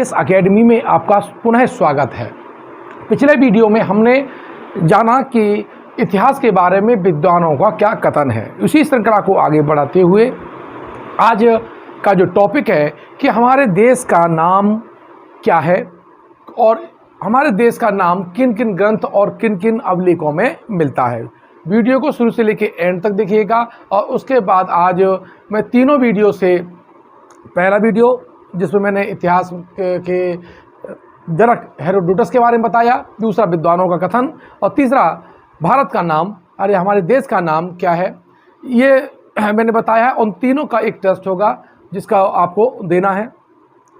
GS academy में आपका पुनः स्वागत है। पिछले वीडियो में हमने जाना कि इतिहास के बारे में विद्वानों का क्या कथन है। उसी श्रृंखला को आगे बढ़ाते हुए आज का जो टॉपिक है कि हमारे देश का नाम क्या है और हमारे देश का नाम किन किन ग्रंथ और किन किन अभिलेखों में मिलता है। वीडियो को शुरू से लेकर एंड तक देखिएगा और उसके बाद आज मैं तीनों वीडियो से पहला वीडियो जिसमें मैंने इतिहास के जनक हेरोडोटस के बारे में बताया, दूसरा विद्वानों का कथन और तीसरा भारत का नाम हमारे देश का नाम क्या है ये मैंने बताया। उन तीनों का एक टेस्ट होगा जिसका आपको देना है,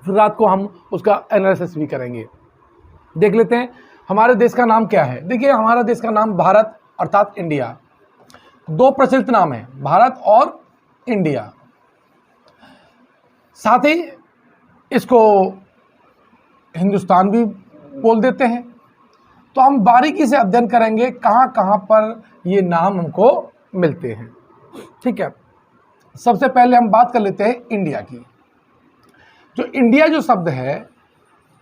फिर रात को हम उसका एनालिसिस भी करेंगे। देख लेते हैं हमारे देश का नाम क्या है। देखिए हमारा देश का नाम भारत अर्थात इंडिया, दो प्रचलित नाम है भारत और इंडिया। साथ ही इसको हिंदुस्तान भी बोल देते हैं। तो हम बारीकी से अध्ययन करेंगे कहाँ कहाँ पर ये नाम हमको मिलते हैं। ठीक है, सबसे पहले हम बात कर लेते हैं इंडिया की। जो इंडिया जो शब्द है,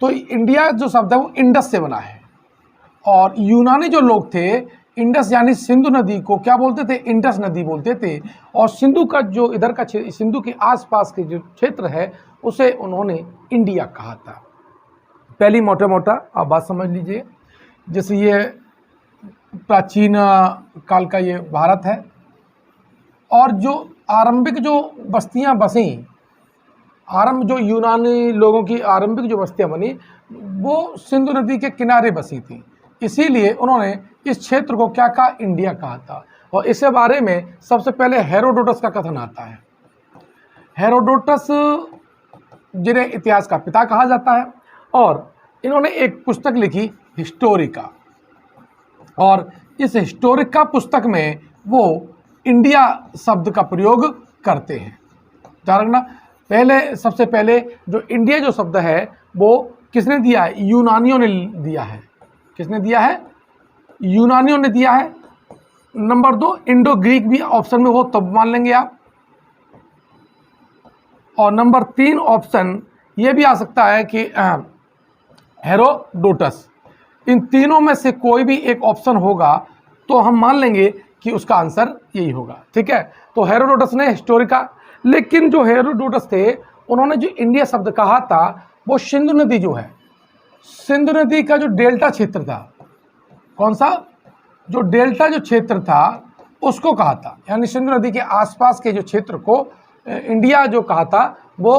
तो इंडिया जो शब्द है वो इंडस से बना है और यूनानी जो लोग थे इंडस यानी सिंधु नदी को क्या बोलते थे, इंडस नदी बोलते थे। और सिंधु का जो इधर का सिंधु के आसपास के जो क्षेत्र है उसे उन्होंने इंडिया कहा था। पहली मोटा मोटा आप बात समझ लीजिए, जैसे ये प्राचीन काल का ये भारत है और जो आरंभिक जो बस्तियां बसी, जो यूनानी लोगों की आरंभिक जो बस्तियां बनी वो सिंधु नदी के किनारे बसी थी, इसीलिए उन्होंने इस क्षेत्र को क्या कहा, इंडिया कहा था। और इसके बारे में सबसे पहले हेरोडोटस का कथन आता है। हेरोडोटस जिन्हें इतिहास का पिता कहा जाता है और इन्होंने एक पुस्तक लिखी हिस्टोरिका, और इस हिस्टोरिका पुस्तक में वो इंडिया शब्द का प्रयोग करते हैं। जानना पहले सबसे पहले जो इंडिया जो शब्द है वो किसने दिया है, यूनानियों ने दिया है। किसने दिया है, यूनानियों ने दिया है। नंबर 2 इंडो ग्रीक भी ऑप्शन में हो तब मान लेंगे आप। और नंबर 3 ऑप्शन ये भी आ सकता है कि हेरोडोटस। इन तीनों में से कोई भी एक ऑप्शन होगा तो हम मान लेंगे कि उसका आंसर यही होगा। ठीक है, तो हेरोडोटस ने हिस्टोरिका, लेकिन जो हेरोडोटस थे उन्होंने जो इंडिया शब्द कहा था वो सिंधु नदी जो है, सिंधु नदी का जो डेल्टा क्षेत्र था, कौन सा, जो डेल्टा जो क्षेत्र था उसको कहा था। यानी सिंधु नदी के आसपास के जो क्षेत्र को इंडिया जो कहा था वो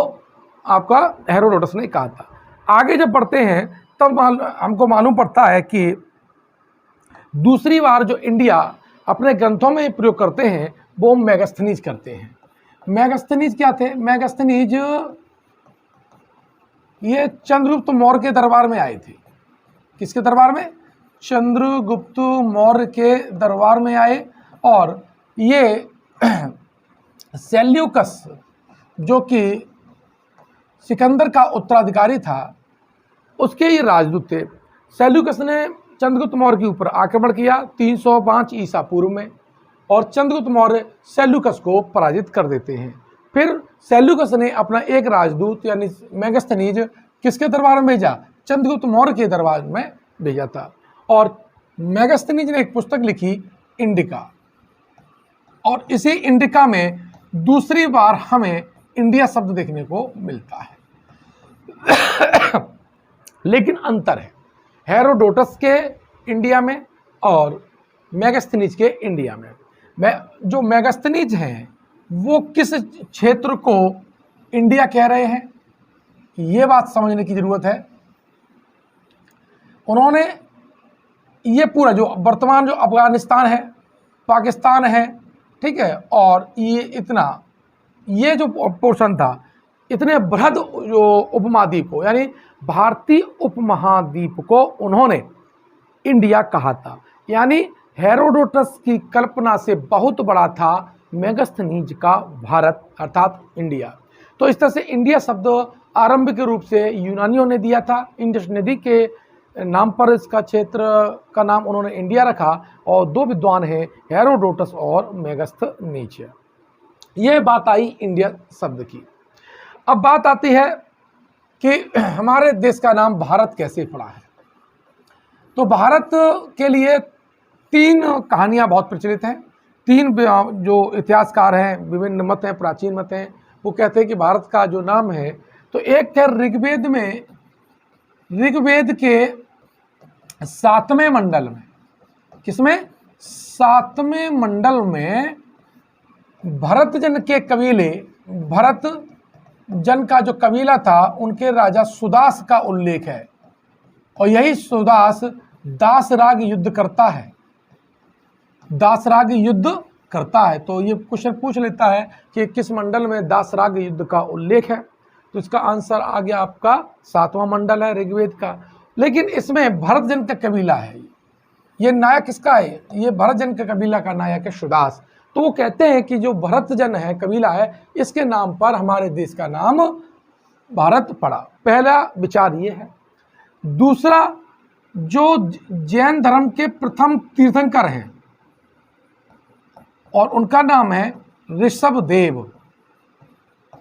आपका हेरोडोटस ने कहा था। आगे जब पढ़ते हैं तब हमको मालूम पड़ता है कि दूसरी बार जो इंडिया अपने ग्रंथों में प्रयोग करते हैं वो मेगास्थनीज करते हैं। मेगास्थनीज क्या थे, मेगास्थनीज ये चंद्रगुप्त मौर्य के दरबार में आए थे। किसके दरबार में, चंद्रगुप्त मौर्य के दरबार में आए और ये सेल्यूकस जो कि सिकंदर का उत्तराधिकारी था उसके ही राजदूत थे। सेल्यूकस ने चंद्रगुप्त मौर्य के ऊपर आक्रमण किया 305 ईसा पूर्व में और चंद्रगुप्त मौर्य सेल्यूकस को पराजित कर देते हैं। फिर सेल्यूकस ने अपना एक राजदूत यानी मेगास्थनीज किसके दरबार में भेजा, चंद्रगुप्त मौर्य के दरबार में भेजा था। और मेगास्थनीज ने एक पुस्तक लिखी इंडिका, और इसी इंडिका में दूसरी बार हमें इंडिया शब्द देखने को मिलता है। लेकिन अंतर है हेरोडोटस के इंडिया में और मेगास्थनीज के इंडिया में। जो मेगास्थनीज हैं वो किस क्षेत्र को इंडिया कह रहे हैं ये बात समझने की जरूरत है। उन्होंने ये पूरा जो वर्तमान जो अफगानिस्तान है, पाकिस्तान है, ठीक है, और ये जो पोर्शन था, इतने बृहद जो उपमहाद्वीप को यानी भारतीय उपमहाद्वीप को उन्होंने इंडिया कहा था। यानी हेरोडोटस की कल्पना से बहुत बड़ा था मेगास्थनीज का भारत अर्थात इंडिया। तो इस तरह से इंडिया शब्द आरंभिक रूप से यूनानियों ने दिया था। इंडस नदी के नाम पर इसका क्षेत्र का नाम उन्होंने इंडिया रखा और दो विद्वान हैं हेरोडोटस और कि हमारे देश का नाम भारत कैसे पड़ा है। तो भारत के लिए 3 कहानियाँ बहुत प्रचलित हैं। 3 जो इतिहासकार हैं, विभिन्न मत हैं, प्राचीन मत हैं, वो कहते हैं कि भारत का जो नाम है, तो एक है ऋग्वेद में, ऋग्वेद के 7वें मंडल में, किसमें? 7वें मंडल में भरत जन के कबीले, भरत जन का जो कबीला था, उनके राजा सुदास का उल्लेख है। और यही सुदास दासराग युद्ध करता है, दासराग युद्ध करता है। तो ये क्वेश्चन पूछ लेता है कि किस मंडल में दासराग युद्ध का उल्लेख है, तो इसका आंसर आ गया आपका 7वां मंडल है ऋग्वेद का। लेकिन इसमें भरत जन का कबीला है, ये नायक किसका है? ये भरत जन के कबीला का नायक है सुदास। तो वो कहते हैं कि जो भरत जन है, कबीला है, इसके नाम पर हमारे देश का नाम भारत पड़ा। पहला विचार ये है। दूसरा, जो जैन धर्म के प्रथम तीर्थंकर हैं और उनका नाम है ऋषभदेव,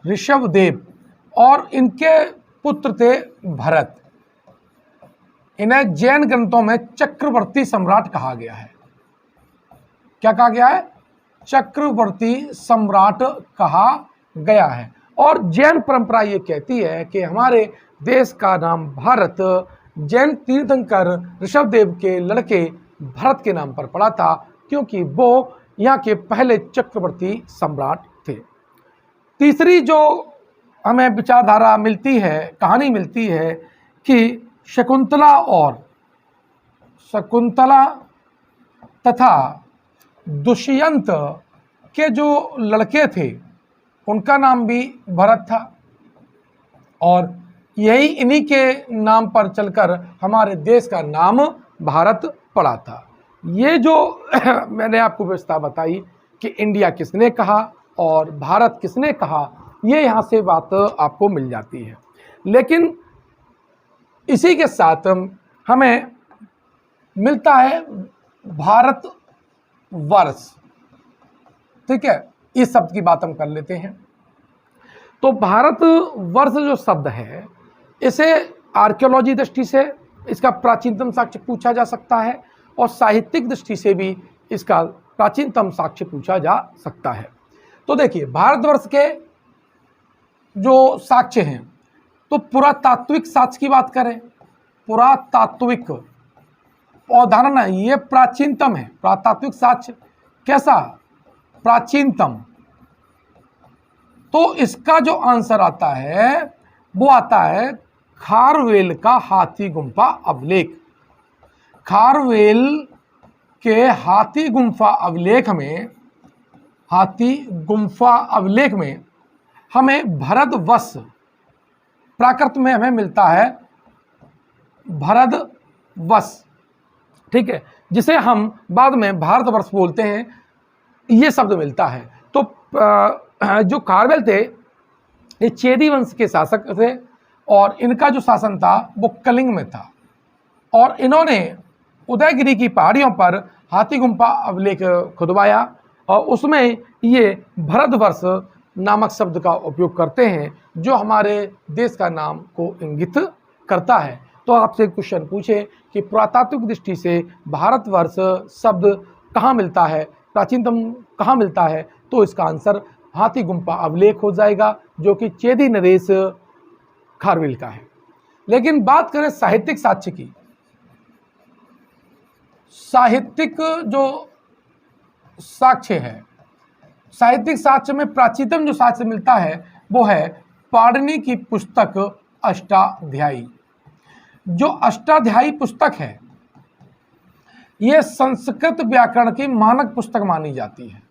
ऋषभदेव, और इनके पुत्र थे भरत। इन्हें जैन ग्रंथों में चक्रवर्ती सम्राट कहा गया है। क्या कहा गया है? चक्रवर्ती सम्राट कहा गया है। और जैन परंपरा ये कहती है कि हमारे देश का नाम भारत जैन तीर्थंकर ऋषभदेव के लड़के भरत के नाम पर पड़ा था, क्योंकि वो यहाँ के पहले चक्रवर्ती सम्राट थे। तीसरी जो हमें विचारधारा मिलती है, कहानी मिलती है कि शकुंतला तथा दुष्यंत के जो लड़के थे, उनका नाम भी भरत था, और यही इन्हीं के नाम पर चलकर हमारे देश का नाम भारत पड़ा था। ये जो मैंने आपको व्यवस्था बताई कि इंडिया किसने कहा और भारत किसने कहा, ये यहाँ से बात आपको मिल जाती है। लेकिन इसी के साथ हमें मिलता है भारत वर्ष, ठीक है, इस शब्द की बात हम कर लेते हैं। तो भारत वर्ष जो शब्द है, इसे आर्कियोलॉजी दृष्टि से इसका प्राचीनतम साक्ष्य पूछा जा सकता है, और साहित्यिक दृष्टि से भी इसका प्राचीनतम साक्ष्य पूछा जा सकता है। तो देखिए, भारतवर्ष के जो साक्ष्य हैं, तो पुरातात्विक साक्ष्य की बात करें, पुरातात्विक अवधारणा ये प्राचीनतम है। पुरातात्विक साक्ष्य कैसा? प्राचीनतम। तो इसका जो आंसर आता है वो आता है खारवेल का हाथी गुम्फा अभिलेख। खारवेल के हाथी गुम्फा अभिलेख में हमें भरतवर्ष, प्राकृत में हमें मिलता है भरतवर्ष, ठीक है, जिसे हम बाद में भारतवर्ष बोलते हैं, ये शब्द मिलता है। तो जो खारवेल थे, ये चेदी वंश के शासक थे, और इनका जो शासन था वो कलिंग में था, और इन्होंने उदयगिरी की पहाड़ियों पर हाथी गुम्फा अभिलेख खुदवाया, और उसमें ये भरतवर्ष नामक शब्द का उपयोग करते हैं, जो हमारे देश का नाम को इंगित करता है। तो आपसे क्वेश्चन पूछे कि पुरातात्विक दृष्टि से भारतवर्ष शब्द कहाँ मिलता है, प्राचीनतम कहाँ मिलता है, तो इसका आंसर हाथी गुम्फा अभिलेख हो जाएगा, जो कि चेदी नरेश खारवेल का है। लेकिन बात करें साहित्यिक साक्ष्य की, साहित्यिक जो साक्ष्य है, साहित्यिक साक्ष्य में प्राचीनतम जो साक्ष्य मिलता है वो है पाणिनि की पुस्तक अष्टाध्यायी। जो अष्टाध्यायी पुस्तक है, ये संस्कृत व्याकरण की मानक पुस्तक मानी जाती है।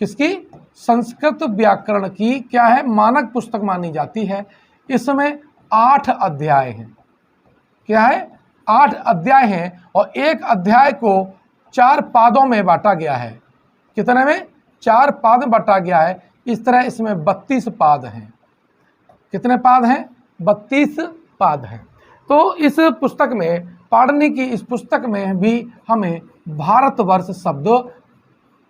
किसकी? संस्कृत व्याकरण की क्या है? मानक पुस्तक मानी जाती है। इसमें 8 अध्याय हैं। क्या है? 8 अध्याय हैं, और एक अध्याय को 4 पादों में बांटा गया है। कितने में? 4 पाद में बांटा गया है। इस तरह इसमें 32 पाद हैं। कितने पाद हैं? 32 पाद हैं। तो इस पुस्तक में, पाणिनि की इस पुस्तक में भी हमें भारतवर्ष शब्द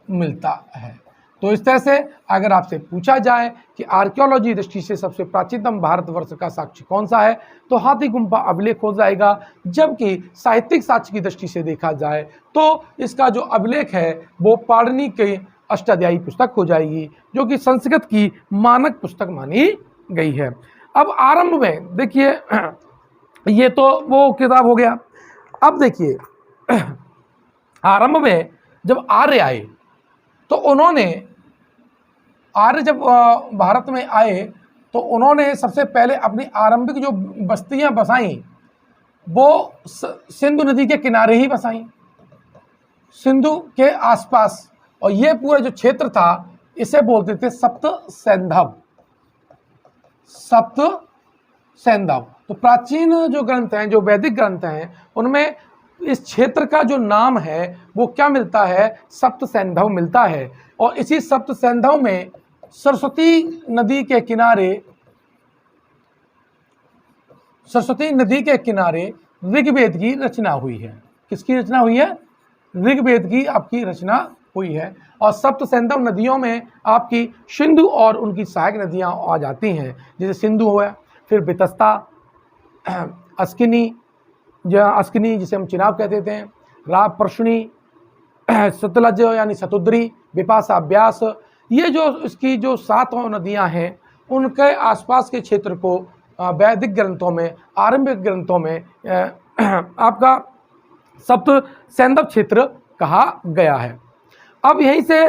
मिलता है। तो इस तरह से अगर आपसे पूछा जाए कि आर्कियोलॉजी दृष्टि से सबसे प्राचीनतम भारतवर्ष का साक्ष्य कौन सा है, तो हाथी गुम्फा अभिलेख हो जाएगा। जबकि साहित्यिक साक्ष्य की दृष्टि से देखा जाए तो इसका जो अभिलेख है वो पाणिनि की अष्टाध्यायी पुस्तक हो जाएगी, जो कि संस्कृत की मानक पुस्तक मानी गई है। अब आरंभ में देखिए, ये तो वो किताब हो गया। अब देखिए, आरंभ में जब आर्य आए तो उन्होंने, आर्य जब भारत में आए तो उन्होंने सबसे पहले अपनी आरंभिक जो बस्तियां बसाई वो सिंधु नदी के किनारे ही बसाई, सिंधु के आसपास। और ये पूरा जो क्षेत्र था इसे बोलते थे सप्त सैंधव, सप्त सैंधव। तो प्राचीन जो ग्रंथ हैं, जो वैदिक ग्रंथ हैं, उनमें इस क्षेत्र का जो नाम है वो क्या मिलता है, सप्त सैंधव मिलता है। और इसी सप्त सैंधव में सरस्वती नदी के किनारे, सरस्वती नदी के किनारे ऋग्वेद की रचना हुई है। किसकी रचना हुई है? ऋग्वेद की आपकी रचना हुई है। और सप्त सैंधव नदियों में आपकी सिंधु और उनकी सहायक नदियां आ जाती हैं, जैसे सिंधु हुआ, फिर बितस्ता, अस्किनी, अस्किनी जिसे हम चिनाब कहते थे, राव प्रश्नी, सतलज यानी सतुद्री, बिपाशा, ब्यास। ये जो इसकी जो 7 नदियां हैं उनके आसपास के क्षेत्र को वैदिक ग्रंथों में, आरंभिक ग्रंथों में आपका सप्त सैंधव क्षेत्र कहा गया है। अब यहीं से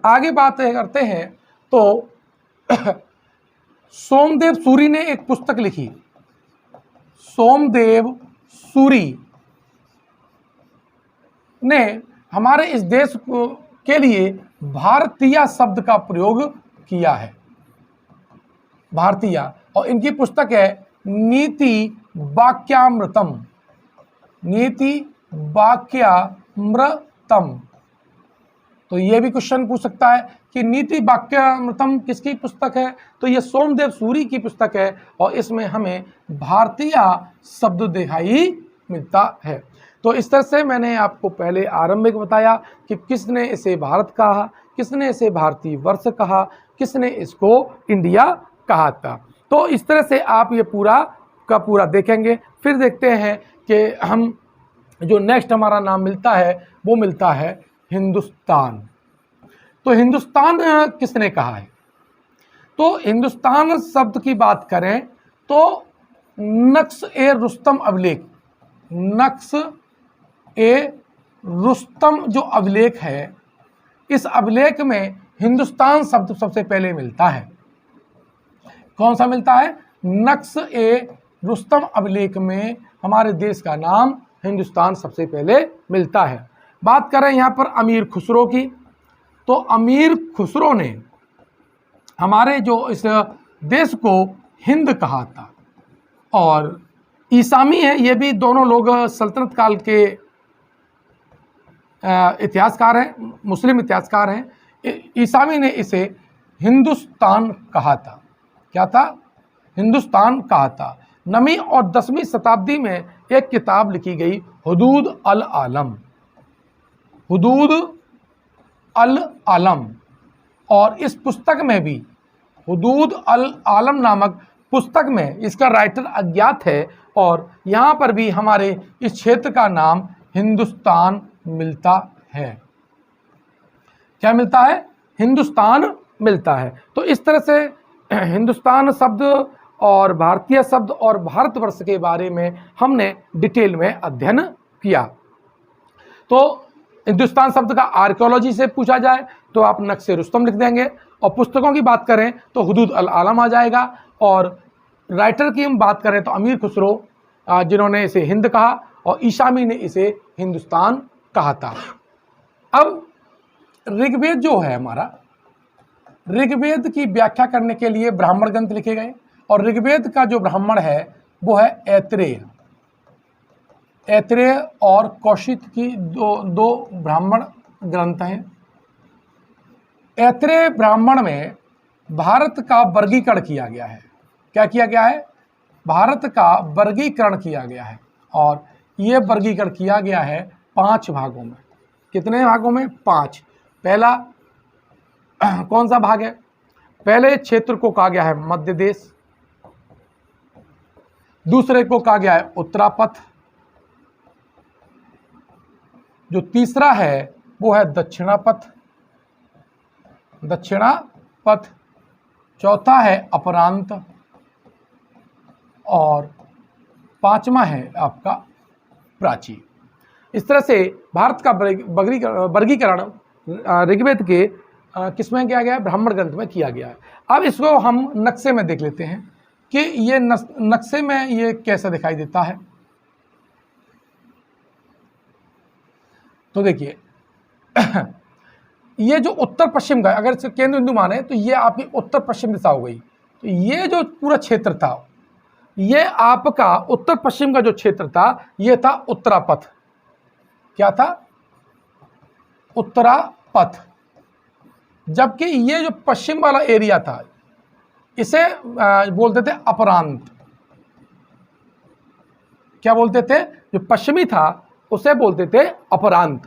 आगे बात करते हैं तो सोमदेव सूरी ने एक पुस्तक लिखी। सोमदेव सूरी ने हमारे इस देश के लिए भारतीय शब्द का प्रयोग किया है, भारतीय। और इनकी पुस्तक है नीति वाक्यामृतम, नीति वाक्यामृतम। तो ये भी क्वेश्चन पूछ सकता है कि नीति वाक्यामृतम किसकी पुस्तक है, तो ये सोमदेव सूरी की पुस्तक है और इसमें हमें भारतीय शब्द दिखाई मिलता है। तो इस तरह से मैंने आपको पहले आरंभिक बताया कि किसने इसे भारत कहा, किसने इसे भारतीय वर्ष कहा, किसने इसको इंडिया कहा था। तो इस तरह से आप ये पूरा का पूरा देखेंगे। फिर देखते हैं कि हम जो नेक्स्ट हमारा नाम मिलता है वो मिलता है हिंदुस्तान। तो हिंदुस्तान किसने कहा है? तो हिंदुस्तान शब्द की बात करें तो नक्श ए रुस्तम अभिलेख, नक्श ए रुस्तम जो अभिलेख है, इस अभिलेख में हिंदुस्तान शब्द सबसे पहले मिलता है। कौन सा मिलता है? नक्श ए रुस्तम अभिलेख में हमारे देश का नाम हिंदुस्तान सबसे पहले मिलता है। बात करें यहाँ पर अमीर खुसरो की, तो अमीर खुसरो ने हमारे जो इस देश को हिंद कहा था। और ईसामी है, ये भी दोनों लोग सल्तनत काल के इतिहासकार हैं, मुस्लिम इतिहासकार हैं। ईसामी ने इसे हिंदुस्तान कहा था। क्या था? हिंदुस्तान कहा था। 9वीं और 10वीं शताब्दी में एक किताब लिखी गई, हुदूद अल आलम, हुदूद अल आलम। और इस पुस्तक में भी, हुदूद अल आलम नामक पुस्तक में, इसका राइटर अज्ञात है और यहाँ पर भी हमारे इस क्षेत्र का नाम हिंदुस्तान मिलता है। क्या मिलता है? हिंदुस्तान मिलता है। तो इस तरह से हिंदुस्तान शब्द और भारतीय शब्द और भारतवर्ष के बारे में हमने डिटेल में अध्ययन किया। तो हिंदुस्तान शब्द का आर्कियोलॉजी से पूछा जाए तो आप नक्शे रुस्तम लिख देंगे, और पुस्तकों की बात करें तो हुदूद अल आलम आ जाएगा, और राइटर की हम बात करें तो अमीर खुसरो, जिन्होंने इसे हिंद कहा, और ईसामी ने इसे हिंदुस्तान कहा था। अब ऋग्वेद जो है हमारा, ऋग्वेद की व्याख्या करने के लिए ब्राह्मण ग्रंथ लिखे गए, और ऋग्वेद का जो ब्राह्मण है वो है ऐत्रेय। ऐत्रेय और कौशिक की दो ब्राह्मण ग्रंथ हैं। ऐत्रेय ब्राह्मण में भारत का वर्गीकरण किया गया है। क्या किया गया है? भारत का वर्गीकरण किया गया है, और ये वर्गीकरण किया गया है 5 भागों में। कितने भागों में? 5। पहला कौन सा भाग है? पहले क्षेत्र को कहा गया है मध्य देश, दूसरे को कहा गया है उत्तरापथ, जो तीसरा है वो है दक्षिणापथ, चौथा है अपरांत, और पांचवा है आपका प्राची। इस तरह से भारत का वर्गीकरण ऋग्वेद के किसमें किया गया है? ब्राह्मण ग्रंथ में किया गया है। अब इसको हम नक्शे में देख लेते हैं कि ये नक्शे में ये कैसा दिखाई देता है। तो देखिए ये जो उत्तर पश्चिम का, अगर इसे केंद्र बिंदु माने तो ये आपकी उत्तर पश्चिम दिशा हो गई। तो ये जो पूरा क्षेत्र था, ये आपका उत्तर पश्चिम का जो क्षेत्र था, ये था उत्तरापथ। क्या था? उत्तरापथ। जबकि ये जो पश्चिम वाला एरिया था, इसे बोलते थे अपरांत। क्या बोलते थे? जो पश्चिमी था उसे बोलते थे अपरांत।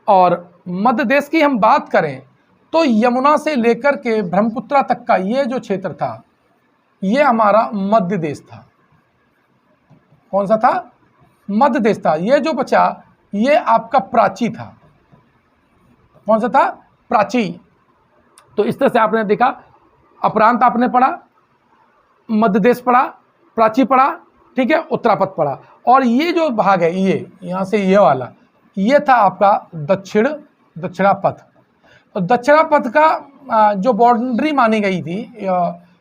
और मध्य देश की हम बात करें तो यमुना से लेकर के ब्रह्मपुत्रा तक का ये जो क्षेत्र था, ये हमारा मध्य देश था। कौन सा था? मध्य देश था। ये जो बचा ये आपका प्राची था। कौन सा था? प्राची। तो इस तरह से आपने देखा, अपरांत आपने पढ़ा, मध्य देश पढ़ा, प्राची पढ़ा, ठीक है, उत्तरापथ पढ़ा। और ये जो भाग है, ये यहाँ से ये वाला, ये था आपका दक्षिणापथ। तो दक्षिणापथ का जो बाउंड्री मानी गई थी,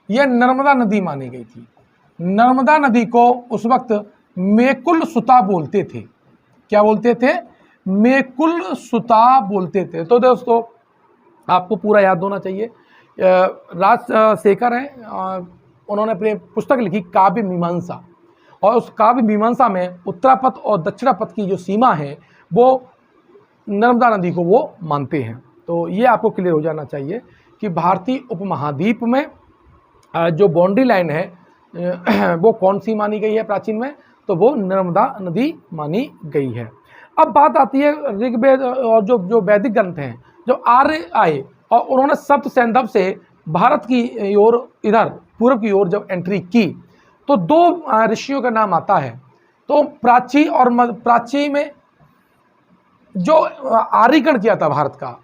यह नर्मदा नदी मानी गई थी। नर्मदा नदी को उस वक्त मेकुल सुता बोलते थे। क्या बोलते थे? मेकुल सुता बोलते थे। तो दोस्तों आपको पूरा याद होना चाहिए। राजशेखर हैं, उन्होंने अपनी पुस्तक लिखी काव्य मीमांसा, और उस काव्य मीमांसा में उत्तरापथ और दक्षिणापथ की जो सीमा है वो नर्मदा नदी को वो मानते हैं। तो ये आपको क्लियर हो जाना चाहिए कि भारतीय उपमहाद्वीप में जो बाउंड्री लाइन है वो कौन सी मानी गई है प्राचीन में? तो वो नर्मदा नदी मानी गई है। अब बात आती है ऋग्वेद और जो वैदिक ग्रंथ हैं, जो आर्य आए और उन्होंने सप्त सैंधव से भारत की ओर, इधर पूर्व की ओर जब एंट्री की, तो दो ऋषियों का नाम आता है। तो प्राची और प्राची में जो आर्यीकरण किया था भारत का,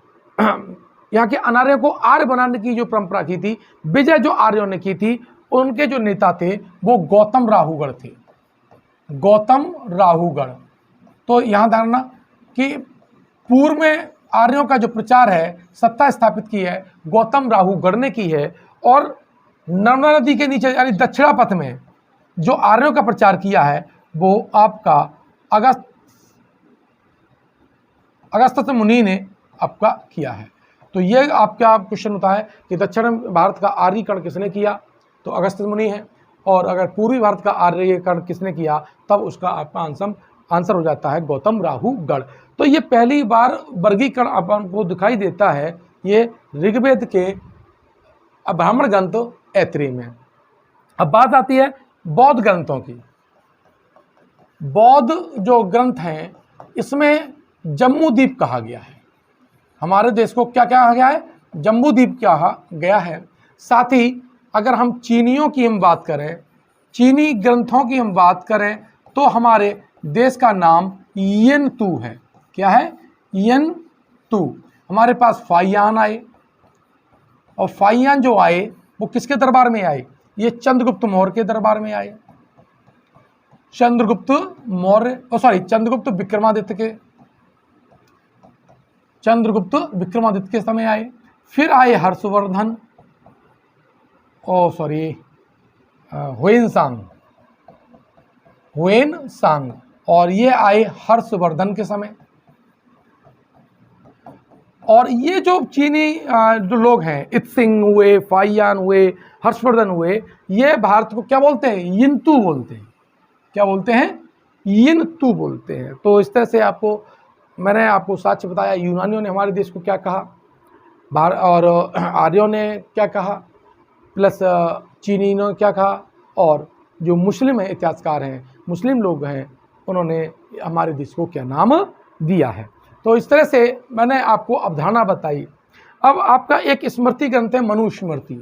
यहाँ के अनार्यों को आर्य बनाने की जो परंपरा की थी, विजय जो आर्यों ने की थी, उनके जो नेता थे वो गौतम राहुगढ़ थे। गौतम राहुगढ़। तो यहाँ धारणा कि पूर्व में आर्यों का जो प्रचार है, सत्ता स्थापित की है, गौतम राहुगढ़ ने की है। और नर्मदा नदी के नीचे यानी दक्षिणापथ में जो आर्यों का प्रचार किया है वो आपका अगस्त्य मुनि ने आपका किया है। तो ये आपका क्वेश्चन होता है कि दक्षिण भारत का आर्यीकरण किसने किया? तो अगस्त्य मुनि है। और अगर पूर्वी भारत का आर्यीकरण किसने किया, तब उसका आपका आंसर हो जाता है गौतम राहुगढ़। तो ये पहली बार वर्गीकरण अपन को दिखाई देता है ये ऋग्वेद के ब्राह्मण ग्रंथ ऐत्री में। अब बात आती है बौद्ध ग्रंथों की। बौद्ध जो ग्रंथ हैं, इसमें जम्बू द्वीप कहा गया है। हमारे देश को क्या कहा गया है? जम्बू द्वीप कहा गया है। साथ ही अगर हम चीनियों की हम बात करें, चीनी ग्रंथों की हम बात करें, तो हमारे देश का नाम येनतू है। क्या है? येनतू। हमारे पास फाहियान आए, और फाहियान जो आए वो किसके दरबार में आए? ये चंद्रगुप्त मौर्य के दरबार में आए। चंद्रगुप्त विक्रमादित्य के समय आए। फिर आए हर्षवर्धन, हुएनसांग, और ये आए हर्षवर्धन के समय। और ये जो चीनी जो लोग हैं, इत्सिंग हुए, फाहियान हुए, हर्षवर्धन हुए, ये भारत को क्या बोलते हैं? यिंतू बोलते हैं। क्या बोलते हैं? यिंतू बोलते हैं। तो इस तरह से मैंने आपको साक्ष्य बताया, यूनानियों ने हमारे देश को क्या कहा, और आर्यों ने क्या कहा, प्लस चीनियों ने क्या कहा, और जो मुस्लिम है इतिहासकार हैं, मुस्लिम लोग हैं, उन्होंने हमारे देश को क्या नाम दिया है। तो इस तरह से मैंने आपको अवधारणा बताई। अब आपका एक स्मृति ग्रंथ है मनुस्मृति।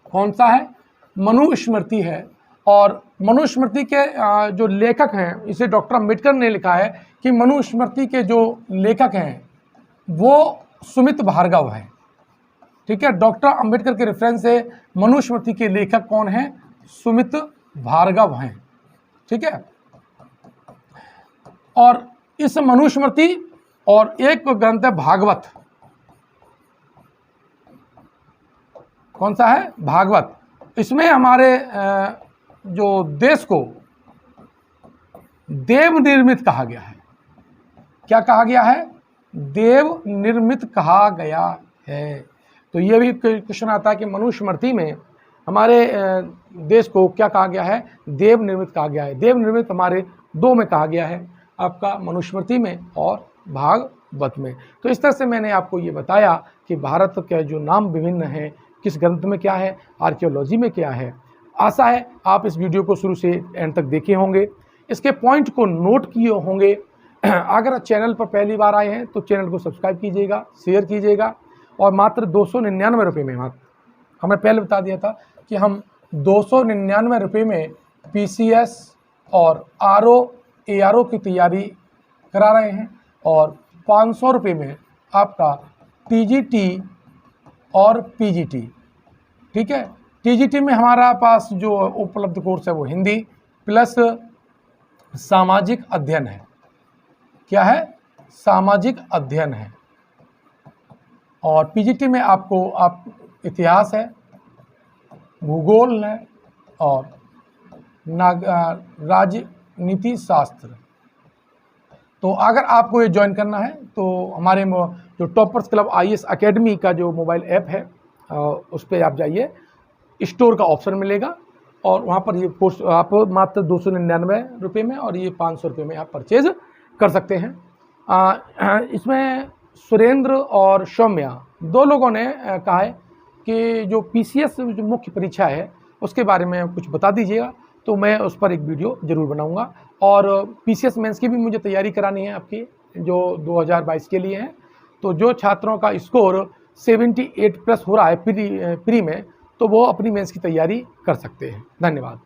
कौन सा है? मनुस्मृति है। और मनुस्मृति के जो लेखक हैं, इसे डॉक्टर अंबेडकर ने लिखा है कि मनुस्मृति के जो लेखक हैं वो सुमित भार्गव हैं। ठीक है, डॉक्टर अंबेडकर के रेफरेंस से मनुस्मृति के लेखक कौन हैं? सुमित भार्गव हैं। ठीक है, और इस मनुस्मृति और एक ग्रंथ है भागवत। कौन सा है? भागवत। इसमें हमारे जो देश को देव निर्मित कहा गया है। क्या कहा गया है? देव निर्मित कहा गया है। तो ये भी क्वेश्चन आता है कि मनुस्मृति में हमारे देश को क्या कहा गया है? देव निर्मित कहा गया है। देव निर्मित हमारे दो में कहा गया है, आपका मनुस्मृति में और भागवत में। तो इस तरह से मैंने आपको ये बताया कि भारत के जो नाम विभिन्न हैं, किस ग्रंथ में क्या है, आर्कियोलॉजी में क्या है। आशा है आप इस वीडियो को शुरू से एंड तक देखे होंगे, इसके पॉइंट को नोट किए होंगे। अगर चैनल पर पहली बार आए हैं तो चैनल को सब्सक्राइब कीजिएगा, शेयर कीजिएगा। और मात्र 299 रुपये में, हमें पहले बता दिया था कि हम 299 रुपये में PCS और RO ARO की तैयारी करा रहे हैं, और 500 रुपये में आपका TGT और PGT। ठीक है, TGT में हमारा पास जो उपलब्ध कोर्स है वो हिंदी प्लस सामाजिक अध्ययन है। क्या है? सामाजिक अध्ययन है। और PGT में आपको इतिहास है, भूगोल है और राजनीति शास्त्र। तो अगर आपको ये ज्वाइन करना है तो हमारे जो टॉपर्स क्लब IAS अकेडमी का जो मोबाइल ऐप है उस पर आप जाइए, स्टोर का ऑप्शन मिलेगा और वहाँ पर ये कोर्स आप मात्र 299 रुपये में और ये 500 रुपये में आप परचेज कर सकते हैं। इसमें सुरेंद्र और सौम्या दो लोगों ने कहा है कि जो PCS जो मुख्य परीक्षा है उसके बारे में कुछ बता दीजिएगा, तो मैं उस पर एक वीडियो ज़रूर बनाऊंगा। और PCS मेंस की भी मुझे तैयारी करानी है आपकी, जो 2022 के लिए है। तो जो छात्रों का स्कोर 78+ हो रहा है प्री में, तो वो अपनी मेंस की तैयारी कर सकते हैं। धन्यवाद।